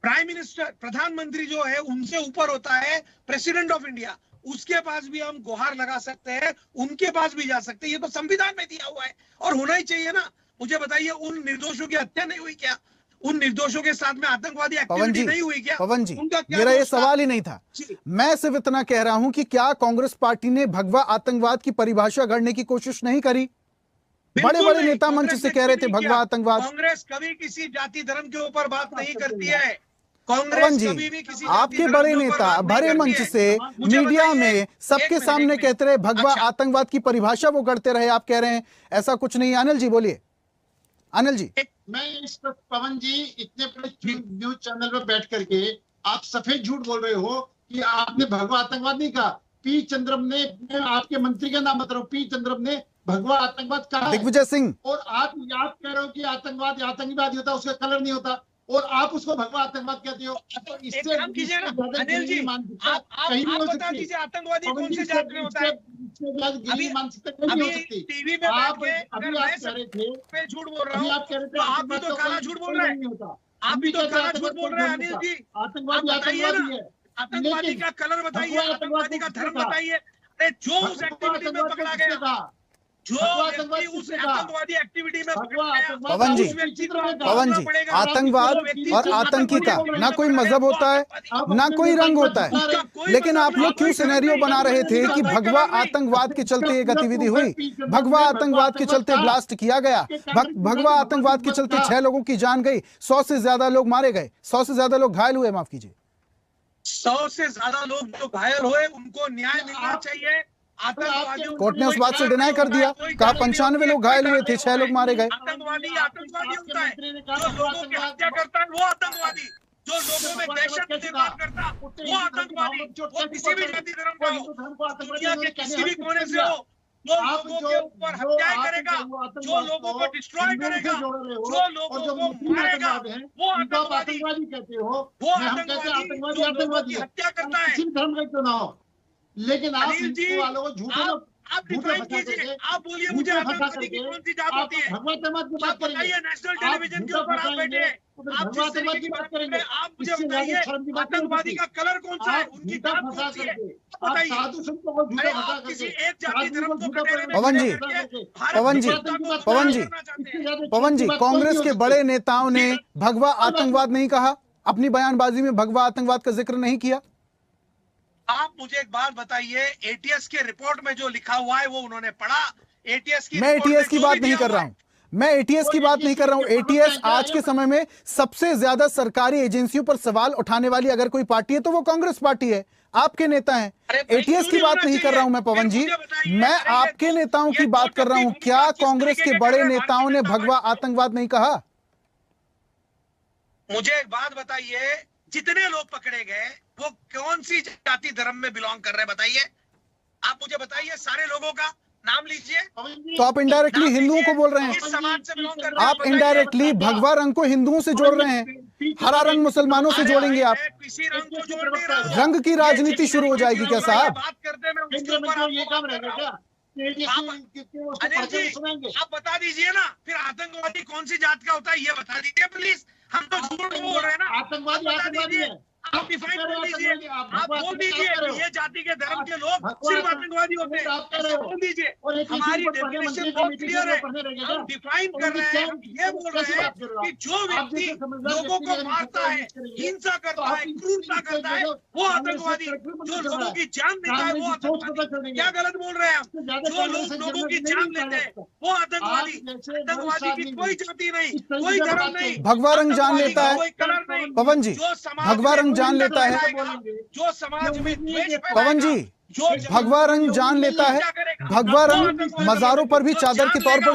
Prime minister, प्रधानमंत्री जो है उनसे ऊपर होता है प्रेसिडेंट ऑफ इंडिया, उसके पास भी हम गुहार लगा सकते हैं, उनके पास भी जा सकते हैं। ये तो संविधान में दिया हुआ है और होना ही चाहिए ना। मुझे बताइए, उन निर्दोषों की हत्या नहीं हुई क्या? उन निर्दोषों के साथ में आतंकवादी एक्टिविटी नहीं हुई क्या? पवन जी, मेरा ये सवाल ही नहीं था। मैं सिर्फ इतना कह रहा हूं कि क्या कांग्रेस पार्टी ने भगवा आतंकवाद की परिभाषा गढ़ने की कोशिश नहीं करी? बड़े बड़े नेता मंच से कह रहे थे भगवा आतंकवाद। कांग्रेस कभी किसी जाति धर्म के ऊपर बात नहीं करती है। कांग्रेस कभी भी किसी आपके बड़े नेता भरे मंच से मीडिया में सबके सामने कहते रहे भगवा आतंकवाद की परिभाषा वो करते रहे, आप कह रहे हैं ऐसा कुछ नहीं। अनिल जी बोलिए। अनिल जी, मैं इस पर पवन जी, इतने बड़े न्यूज चैनल पर बैठ करके आप सफेद झूठ बोल रहे हो कि आपने भगवा आतंकवाद नहीं कहा। पी चिदंबरम ने, मैं आपके मंत्री का नाम बता रहा हूँ, पी चिदंबरम ने भगवा आतंकवाद कहा। दिग्विजय सिंह। और आप कह रहे हो कि आतंकवाद आतंकवादी होता है, उसका कलर नहीं होता, और आप उसको भगवा आतंकवाद कहते हो। तो इससे अनिल जी, आप बता दीजिए आतंकवादी कौन से जात में होता है? टीवी में आप झूठ बोल रहा हूँ, तो आप भी तो काला झूठ बोल रहे हैं। आप भी तो काला झूठ बोल रहे हैं अनिल जी। आतंकवादी का कलर बताइए, आतंकवादी का धर्म बताइए। अरे जो उस एक्टिविटी में पकड़ा गया, जो उस आतंकवादी एक्टिविटी में पवन जी, आतंकवाद और आतंकी का ना कोई मजहब होता है, ना कोई रंग होता है, लेकिन आप लोग क्यों सिनेरियो बना रहे थे कि भगवा आतंकवाद के चलते ये गतिविधि हुई, भगवा आतंकवाद के चलते ब्लास्ट किया गया, भगवा आतंकवाद के चलते 6 लोगों की जान गई, 100 से ज्यादा लोग मारे गए, 100 से ज्यादा लोग घायल हुए, माफ कीजिए। 100 से ज्यादा लोग जो घायल हुए उनको न्याय मिलना चाहिए। कोर्ट ने उस बात से डिनाई कर दिया, कहा 95 लोग घायल हुए थे, 6 लोग मारे गए। आतंकवादी होता है, जो लोगों की हत्या करता है वो आतंकवादी, जो लोगों में दहशत पैदा करता है वो आतंकवादी। वो किसी भी जाति धर्म का हो, दुनिया के किसी भी कोने से हो, जो लोगों के ऊपर हत्याएं करेगा, जो लोगों को डिस्ट्रॉय करेगा, जो लोगों को मारेगा, वो आतंकवादी कहते हो। वो आतंकवादी जो लोगों की हत्या करता है, किसी धर्म का क्यों ना हो, लेकिन आप वालों को झूठे आप डिफाइन कीजिए। आप बोलिए मुझे आतंकवादी की कौन सी जात होती है? आप बताइए, नेशनल टेलीविजन के ऊपर आप बैठे, आप जिस तरीके की बात करेंगे, आप मुझे बताइए आतंकवादी का कलर कौन सा है, उनकी जात कौन सी है, बताइए। आप किसी एक जाति धर्म को पवन जी, कांग्रेस के बड़े नेताओं ने भगवा आतंकवाद नहीं कहा, अपनी बयानबाजी में भगवा आतंकवाद का जिक्र नहीं किया। आप मुझे एक बात बताइए, एटीएस के रिपोर्ट में जो लिखा हुआ है वो उन्होंने पढ़ा? एटीएस की, मैं एटीएस की बात नहीं कर रहा हूं, मैं एटीएस की बात नहीं कर रहा हूं। एटीएस आज के समय में सबसे ज्यादा सरकारी एजेंसियों पर सवाल उठाने वाली अगर कोई पार्टी है तो वो कांग्रेस पार्टी है, आपके नेता हैं। एटीएस की बात नहीं कर रहा हूं मैं पवन जी, मैं आपके नेताओं की बात कर रहा हूं। क्या कांग्रेस के बड़े नेताओं ने भगवा आतंकवाद नहीं कहा? मुझे एक बात बताइए, जितने लोग पकड़े गए वो कौन सी जाति धर्म में बिलोंग कर रहे हैं बताइए? आप मुझे बताइए, सारे लोगों का नाम लीजिए। तो आप इनडायरेक्टली हिंदुओं को बोल रहे हैं, समाज से बिलोंग कर रहे हैं। आप इनडायरेक्टली भगवा रंग को हिंदुओं से जोड़ रहे हैं, हरा रंग मुसलमानों से जोड़ेंगे आप। किसी रंग को जोड़ नहीं रहा हूं। रंग की राजनीति शुरू हो जाएगी क्या साहब? बात करते में उसके ऊपर ये काम रहेगा क्या? अनिल जी, आप बता दीजिए ना, फिर आतंकवादी कौन सी जात का होता है ये बता दीजिए प्लीज। हम तो झूठ बोल रहे हैं ना, आतंकवादी है। आप डिफाइन कर लीजिए, आप बोल दीजिए ये जाति के धर्म के लोग सिर्फ आतंकवादी होते हैं, बोल दीजिए। हमारी डेफिनेशन बहुत क्लियर है, हम डिफाइन कर रहे हैं, हम ये बोल रहे हैं कि जो व्यक्ति लोगों को मारता है, हिंसा करता है, क्रूरता करता है वो आतंकवादी, जो लोगों की जान लेता है वो आतंकवादी। क्या गलत बोल रहे हैं आप? जो लोग लोगों की जान लेते हैं वो आतंकवादी। आतंकवादी की कोई जाति नहीं, कोई धर्म नहीं, भगवा रंग जान लेता है कोई कलर नहीं। पवन जी, भगवा रंग जान लेता है जो समाज में पवन जी, भगवा रंग जान लेता है, भगवा रंग मज़ारों पर भी चादर के तौर पर